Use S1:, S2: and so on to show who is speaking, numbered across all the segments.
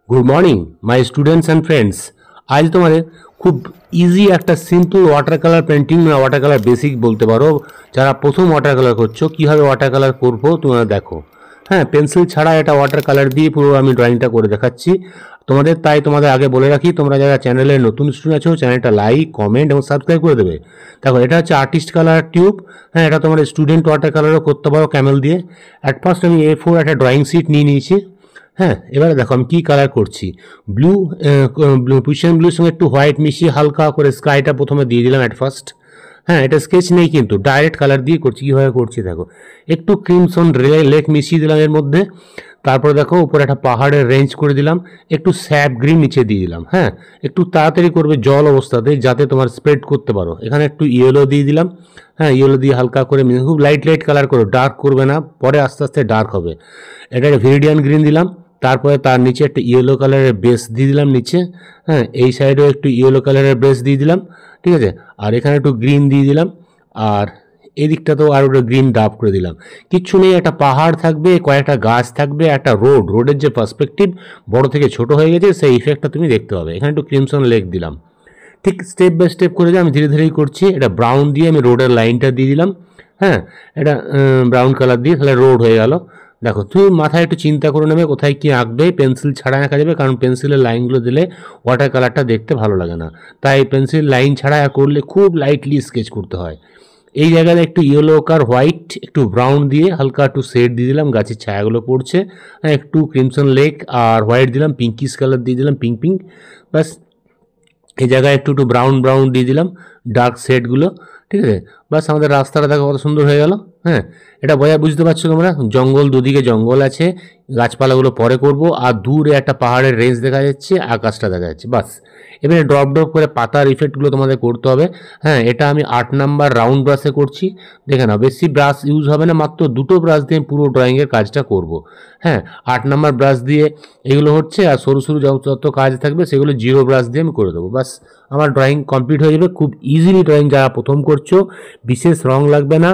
S1: Good morning my students and friends. আজ তোমাদের খুব ইজি একটা সিম্পল ওয়াটার কালার পেন্টিং বা ওয়াটার কালার বেসিক বলতে পারো, যারা প্রথম ওয়াটার কালার করছো কীভাবে ওয়াটার কালার করবো তোমরা দেখো। হ্যাঁ, পেন্সিল ছাড়া এটা ওয়াটার কালার দিয়ে পুরো আমি ড্রয়িংটা করে দেখাচ্ছি তোমাদের। তাই তোমাদের আগে বলে রাখি, তোমরা যারা চ্যানেলের নতুন স্টুডেন্ট আছো চ্যানেলটা লাইক, কমেন্ট এবং সাবস্ক্রাইব করে দেবে। দেখো, এটা হচ্ছে আর্টিস্ট কালার টিউব। হ্যাঁ, এটা তোমার স্টুডেন্ট ওয়াটার কালারও করতে পারো ক্যামেল দিয়ে। অ্যাট ফার্স্ট আমি A4 একটা ড্রয়িং শিট নিয়ে নিয়েছি। হ্যাঁ, এবারে দেখো আমি কী কালার করছি। ব্লু পুশিয়ান ব্লুর সঙ্গে একটু হোয়াইট মিশিয়ে হালকা করে স্কাইটা প্রথমে দিয়ে দিলাম অ্যাট ফার্স্ট। হ্যাঁ, এটা স্কেচ নেই কিন্তু ডাইরেক্ট কালার দিয়ে করছি। কীভাবে করছি দেখো, একটু ক্রিমসন লেক মিশিয়ে দিলাম এর মধ্যে। তারপরে দেখো উপরে একটা পাহাড়ের রেঞ্জ করে দিলাম, একটু স্যাপ গ্রিন নিচে দিয়ে দিলাম। হ্যাঁ, একটু তাড়াতাড়ি করবে জল অবস্থাতে যাতে তোমার স্প্রেড করতে পারো। এখানে একটু ইয়েলো দিয়ে দিলাম। হ্যাঁ, ইয়েলো দিয়ে হালকা করে খুব লাইট লাইট কালার করো, ডার্ক করবে না, পরে আস্তে আস্তে ডার্ক হবে। এটা একটা ভেরিডিয়ান গ্রিন দিলাম। তারপরে তার নিচে একটা ইয়েলো কালারের বেস দিয়ে দিলাম নিচে। হ্যাঁ, এই সাইডেও একটু ইয়েলো কালারের বেস দিয়ে দিলাম, ঠিক আছে। আর এখানে একটু গ্রিন দিয়ে দিলাম, আর এদিকটাতেও আর একটা গ্রিন ডাব করে দিলাম। কিচ্ছু নেই, একটা পাহাড় থাকবে, কয়েকটা গাছ থাকবে, একটা রোডের যে পার্সপেক্টিভ বড় থেকে ছোট হয়ে গেছে সেই ইফেক্টটা তুমি দেখতে পাবে। এখানে একটু ক্রিমসন লেক দিলাম। ঠিক স্টেপ বাই স্টেপ করে আমি ধীরে ধীরেই করছি। এটা ব্রাউন দিয়ে আমি রোডের লাইনটা দিয়ে দিলাম। হ্যাঁ, এটা ব্রাউন কালার দিয়ে তাহলে রোড হয়ে গেল। দেখো, তুমি মাথায় একটু চিন্তা করে নেবে কোথায় কী আঁকবে। পেন্সিল ছাড়া আঁকা যাবে, কারণ পেন্সিলের লাইনগুলো দিলে ওয়াটার কালারটা দেখতে ভালো লাগে না। তাই পেন্সিল লাইন ছাড়া করলে খুব লাইটলি স্কেচ করতে হয়। এই জায়গায় একটু ইয়েলো কার হোয়াইট একটু ব্রাউন দিয়ে হালকা একটু শেড দিয়ে দিলাম, গাছের ছায়াগুলো পড়ছে। একটু ক্রিমসন লেক আর হোয়াইট দিলাম, পিঙ্কিশ কালার দিয়ে দিলাম, পিঙ্ক পিঙ্ক। ব্যাস, এই জায়গায় একটু একটু ব্রাউন ব্রাউন দিয়ে দিলাম, ডার্ক শেডগুলো, ঠিক আছে। বাস, আমাদের রাস্তাটা দেখো কত সুন্দর হয়ে গেল। হ্যাঁ, এটা বুঝতে পারছো তোমরা, জঙ্গল, দুদিকে জঙ্গল আছে, গাছপালাগুলো পরে করব। আর দূরে একটা পাহাড়ের রেঞ্জ দেখা যাচ্ছে, আকাশটা দেখা যাচ্ছে। বাস, এবারে ড্রপ ড্রপ করে পাতার ইফেক্টগুলো তোমাদের করতে হবে। হ্যাঁ, এটা আমি 8 নাম্বার রাউন্ড ব্রাশে করছি। দেখে নাও, বেশি ব্রাশ ইউজ হবে না, মাত্র দুটো ব্রাশ দিয়ে পুরো ড্রয়িংয়ের কাজটা করব। হ্যাঁ, 8 নাম্বার ব্রাশ দিয়ে এগুলো হচ্ছে, আর সরু সরু যত কাজ থাকবে সেগুলো 0 ব্রাশ দিয়ে আমি করে দেবো। বাস, আমার ড্রয়িং কমপ্লিট হয়ে যাবে। খুব ইজিলি ড্রয়িং, যারা প্রথম করছো, বিশেষ রং লাগবে না,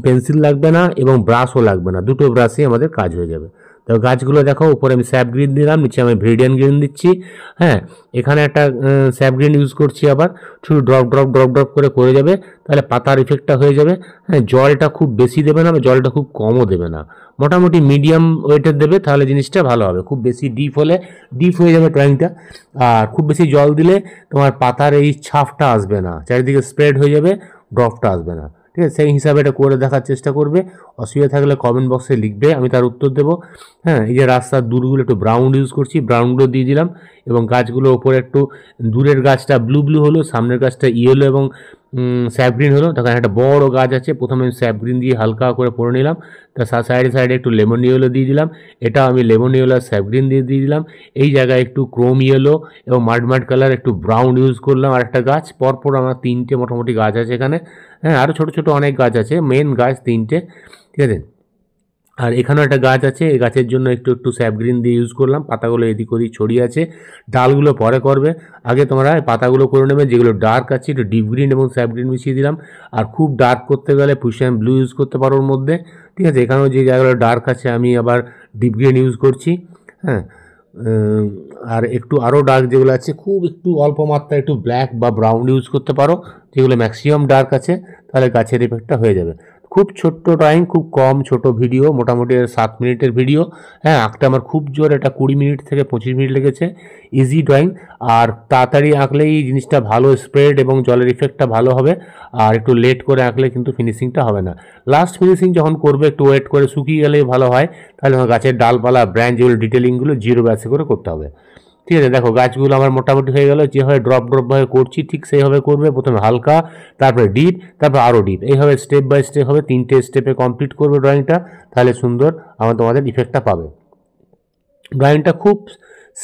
S1: পেন্সিল লাগবে না এবং ব্রাশও লাগবে না, দুটো ব্রাশে আমাদের কাজ হয়ে যাবে। তো গাছগুলো দেখো, উপরে আমি স্যাপ গ্রিন দিলাম, নিচে আমি ভেরিডিয়ান গ্রিন দিচ্ছি। হ্যাঁ, এখানে একটা স্যাপ গ্রিন ইউজ করছি, আবার শুধু ড্রপ ড্রপ ড্রপ ড্রপ করে যাবে, তাহলে পাতার ইফেক্টটা হয়ে যাবে। হ্যাঁ, জলটা খুব বেশি দেবে না, জলটা খুব কমও দেবে না, মোটামুটি মিডিয়াম ওয়েটের দেবে, তাহলে জিনিসটা ভালো হবে। খুব বেশি ডিপ হলে ডিপ হয়ে যাবে ড্রয়িংটা, আর খুব বেশি জল দিলে তোমার পাতার এই ছাপটা আসবে না, চারিদিকে স্প্রেড হয়ে যাবে, ড্রপটা আসবে না, ঠিক আছে। সেই হিসাবে এটা করে দেখার চেষ্টা করবে। অসুবিধা থাকলে কমেন্ট বক্সে লিখবে, আমি তার উত্তর দেবো। হ্যাঁ, এই যে রাস্তার দূরগুলো একটু ব্রাউন ইউজ করছি, ব্রাউনগুলো দিয়ে দিলাম, এবং গাছগুলো ওপরে একটু দূরের গাছটা ব্লু ব্লু হলো, সামনের গাছটা ইয়েলো এবং স্যাপ গ্রিন হলো। তখন একটা বড় গাছ আছে, প্রথমে আমি স্যাপ গ্রিন দিয়ে হালকা করে পরে নিলাম, তার সাইডে সাইডে একটু লেমন ইয়েলো দিয়ে দিলাম। এটা আমি লেমন ইয়েলো আর স্যাপ গ্রিন দিয়ে দিলাম। এই জায়গায় একটু ক্রোম ইয়েলো এবং মাড কালার একটু ব্রাউন ইউজ করলাম। আর একটা গাছ, পরপর আমার 3টে মোটামুটি গাছ আছে এখানে। হ্যাঁ, আরও ছোটো ছোটো অনেক গাছ আছে, মেন গাছ 3টে, ঠিক আছে। আর এখানেও একটা গাছ আছে, এই গাছের জন্য একটু একটু স্যাপ গ্রিন দিয়ে ইউজ করলাম, পাতাগুলো এদিক ওদিক ছড়িয়ে আছে, ডালগুলো পরে করবে। আগে তোমরা পাতাগুলো করে নেবে, যেগুলো ডার্ক আছে একটু ডিপ গ্রিন এবং স্যাপ গ্রিন মিশিয়ে দিলাম। আর খুব ডার্ক করতে গেলে পুশিয়ান ব্লু ইউজ করতে পারো ওর মধ্যে, ঠিক আছে। এখানেও যে জায়গাগুলো ডার্ক আছে আমি আবার ডিপ গ্রিন ইউজ করছি। হ্যাঁ, আর একটু আরও ডার্ক যেগুলো আছে, খুব একটু অল্প মাত্রায় একটু ব্ল্যাক বা ব্রাউন ইউজ করতে পারো, যেগুলো ম্যাক্সিমাম ডার্ক আছে, তাহলে গাছের ইফেক্টটা হয়ে যাবে। খুব ছোট্ট ড্রয়িং, খুব কম ছোট ভিডিও, মোটামুটি 7 মিনিটের ভিডিও। হ্যাঁ, আঁকতে আমার খুব জোর, এটা 20 মিনিট থেকে 25 মিনিট লেগেছে। ইজি ড্রয়িং, আর তাড়াতাড়ি আঁকলেই এই জিনিসটা ভালো স্প্রেড এবং জলের ইফেক্টটা ভালো হবে। আর একটু লেট করে আঁকলে কিন্তু ফিনিশিংটা হবে না। লাস্ট ফিনিশিং যখন করবে একটু ওয়েট করে শুকিয়ে গেলেই ভালো হয়, তাহলে আমার গাছের ডালপালা ব্রাঞ্চ যেগুলো ডিটেলিংগুলো 0 ব্রাশে করে করতে হবে, ঠিক আছে। দেখো, গাছগুলো আমার মোটামুটি হয়ে গেল। যেভাবে ড্রপ ড্রপভাবে করছি ঠিক সেইভাবে করবে। প্রথমে হালকা, তারপরে ডিপ, তারপর আরও ডিপ, এইভাবে স্টেপ বাই স্টেপ হবে। 3টে স্টেপে কমপ্লিট করবে ড্রয়িংটা, তাহলে সুন্দর তোমাদের ইফেক্টটা পাবে। ড্রয়িংটা খুব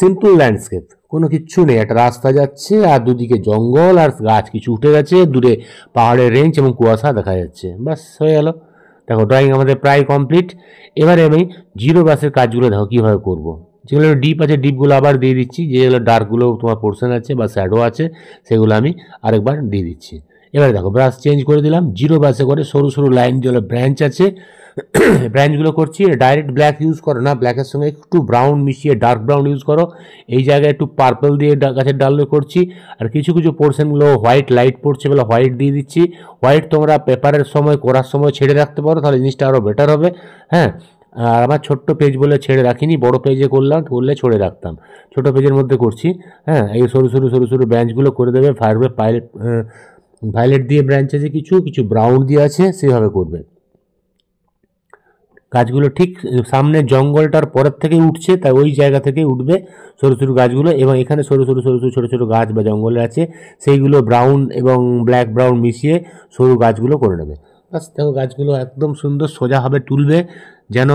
S1: সিম্পল ল্যান্ডস্কেপ, কোনো কিচ্ছু নেই, একটা রাস্তা যাচ্ছে আর দুদিকে জঙ্গল আর গাছ কিছু উঠে গেছে, দূরে পাহাড়ের রেঞ্জ এবং কুয়াশা দেখা যাচ্ছে, ব্যাস হয়ে গেল। দেখো, ড্রয়িং আমাদের প্রায় কমপ্লিট। এবারে আমি 0 ব্রাশের কাজগুলো দেখো কীভাবে করবো। যেগুলো ডিপ আছে ডিপগুলো আবার দিয়ে দিচ্ছি, যেগুলো ডার্কগুলো তোমার পোর্শন আছে বা শ্যাডো আছে সেগুলো আমি আরেকবার দিয়ে দিচ্ছি। এবারে দেখো ব্রাশ চেঞ্জ করে দিলাম, জিরো ব্রাশে করে সরু সরু লাইন যেগুলো ব্রাঞ্চ আছে ব্রাঞ্চগুলো করছি। ডাইরেক্ট ব্ল্যাক ইউজ করো না, ব্ল্যাকের সঙ্গে একটু ব্রাউন মিশিয়ে ডার্ক ব্রাউন ইউজ করো। এই জায়গায় একটু পার্পল দিয়ে গাছের ডালে করছি, আর কিছু কিছু পোর্শনগুলো হোয়াইট লাইট পড়ছে বলে হোয়াইট দিয়ে দিচ্ছি। হোয়াইট তোমরা পেপারের সময় করার সময় ছেড়ে রাখতে পারো, তাহলে জিনিসটা আরও বেটার হবে। হ্যাঁ, আর আমার ছোট্ট পেজ বলে ছেড়ে রাখিনি, বড় পেজে করলাম, করলে ছড়ে রাখতাম, ছোট পেজের মধ্যে করছি। হ্যাঁ, এই সরু সরু সরু সরু ব্রাঞ্চগুলো করে দেবে। ভায়োলেট দিয়ে ব্রাঞ্চ আছে, কিছু কিছু ব্রাউন দিয়ে আছে, সেভাবে করবে। গাছগুলো ঠিক সামনে জঙ্গলটার পরের থেকে উঠছে, তাই ওই জায়গা থেকে উঠবে সরু সরু গাছগুলো, এবং এখানে সরু সরু সরু সরু ছোটো ছোটো গাছ বা জঙ্গলে আছে, সেইগুলো ব্রাউন এবং ব্ল্যাক ব্রাউন মিশিয়ে সরু গাছগুলো করে নেবে। বাস দেখো গাছগুলো একদম সুন্দর সোজাভাবে তুলবে, যেন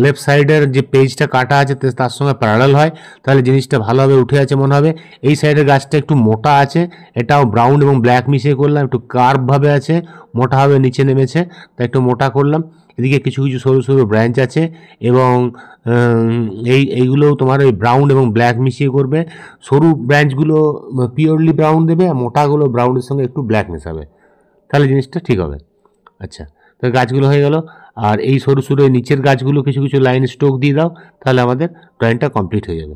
S1: লেফট সাইডের যে পেজটা কাটা আছে তার সঙ্গে প্যারালাল হয়, তাহলে জিনিসটা ভালোভাবে উঠে আছে মনে হবে। এই সাইডের গাছটা একটু মোটা আছে, এটাও ব্রাউন এবং ব্ল্যাক মিশিয়ে করলাম, একটু কার্ভভাবে আছে, মোটাভাবে নিচে নেমেছে, তাই একটু মোটা করলাম। এদিকে কিছু কিছু সরু সরু ব্রাঞ্চ আছে, এবং এইগুলো তোমার ওই ব্রাউন এবং ব্ল্যাক মিশিয়ে করবে। সরু ব্রাঞ্চগুলো পিওরলি ব্রাউন দেবে, আর মোটাগুলো ব্রাউনের সঙ্গে একটু ব্ল্যাক মেশাবে, তাহলে জিনিসটা ঠিক হবে। আচ্ছা, তো গাছগুলো হয়ে গেল, আর এই সরু সরু নিচের গাছগুলো কিছু কিছু লাইন স্ট্রোক দিয়ে দাও, তাহলে আমাদের ড্রয়িংটা কমপ্লিট হয়ে যাবে।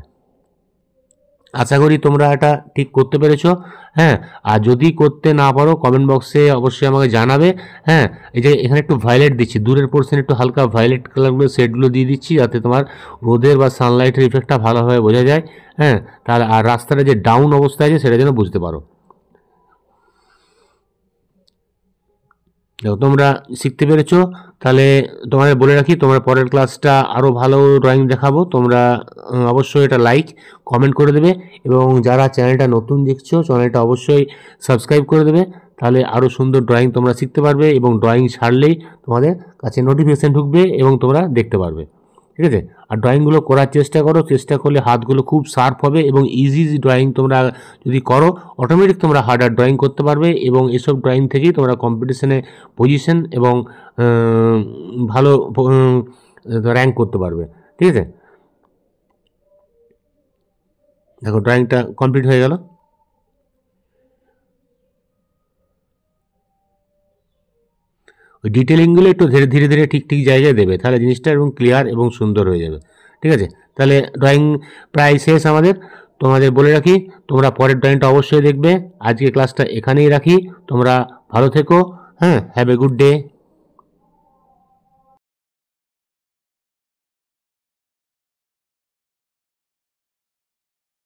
S1: আশা করি তোমরা এটা ঠিক করতে পেরেছো। হ্যাঁ, আর যদি করতে না পারো কমেন্ট বক্সে অবশ্যই আমাকে জানাবে। হ্যাঁ, এই যে এখানে একটু ভায়োলেট দিচ্ছি, দূরের পোর্শনে একটু হালকা ভায়োলেট কালারগুলো শেডগুলো দিয়ে দিচ্ছি, যাতে তোমার রোদের বা সানলাইটের ইফেক্টটা ভালোভাবে বোঝা যায়। হ্যাঁ, তাহলে আর রাস্তাটা যে ডাউন অবস্থায় আছে সেটা যেন বুঝতে পারো। দেখো তোমরা শিখতে পেরেছো, তাহলে তোমাদের বলে রাখি, তোমরা পরের ক্লাসটা আরও ভালো ড্রয়িং দেখাবো। তোমরা অবশ্যই এটা লাইক কমেন্ট করে দেবে, এবং যারা চ্যানেলটা নতুন দেখছো চ্যানেলটা অবশ্যই সাবস্ক্রাইব করে দেবে, তাহলে আরও সুন্দর ড্রয়িং তোমরা শিখতে পারবে, এবং ড্রয়িং ছাড়লেই তোমাদের কাছে নোটিফিকেশান ঢুকবে এবং তোমরা দেখতে পারবে। ঠিক আছে, আর ড্রয়িংগুলো করার চেষ্টা করো, চেষ্টা করলে হাতগুলো খুব শার্প হবে, এবং ইজি ড্রয়িং তোমরা যদি করো অটোমেটিক তোমরা হার্ডার ড্রয়িং করতে পারবে, এবং এসব ড্রয়িং থেকেই তোমরা কম্পিটিশনে পজিশন এবং ভালো র্যাঙ্ক করতে পারবে। ঠিক আছে, দেখো ড্রয়িংটা কমপ্লিট হয়ে গেল। ওই ডিটেলিংগুলো একটু ধীরে ধীরে ধীরে ঠিক ঠিক জায়গায় দেবে, তাহলে জিনিসটা এবং ক্লিয়ার এবং সুন্দর হয়ে যাবে। ঠিক আছে, তাহলে ড্রয়িং প্রায় শেষ আমাদের। তোমাদের বলে রাখি, তোমরা পরের ড্রয়িংটা অবশ্যই দেখবে। আজকে ক্লাসটা এখানেই রাখি, তোমরা ভালো থেকো। হ্যাঁ, হ্যাভ এ গুড ডে।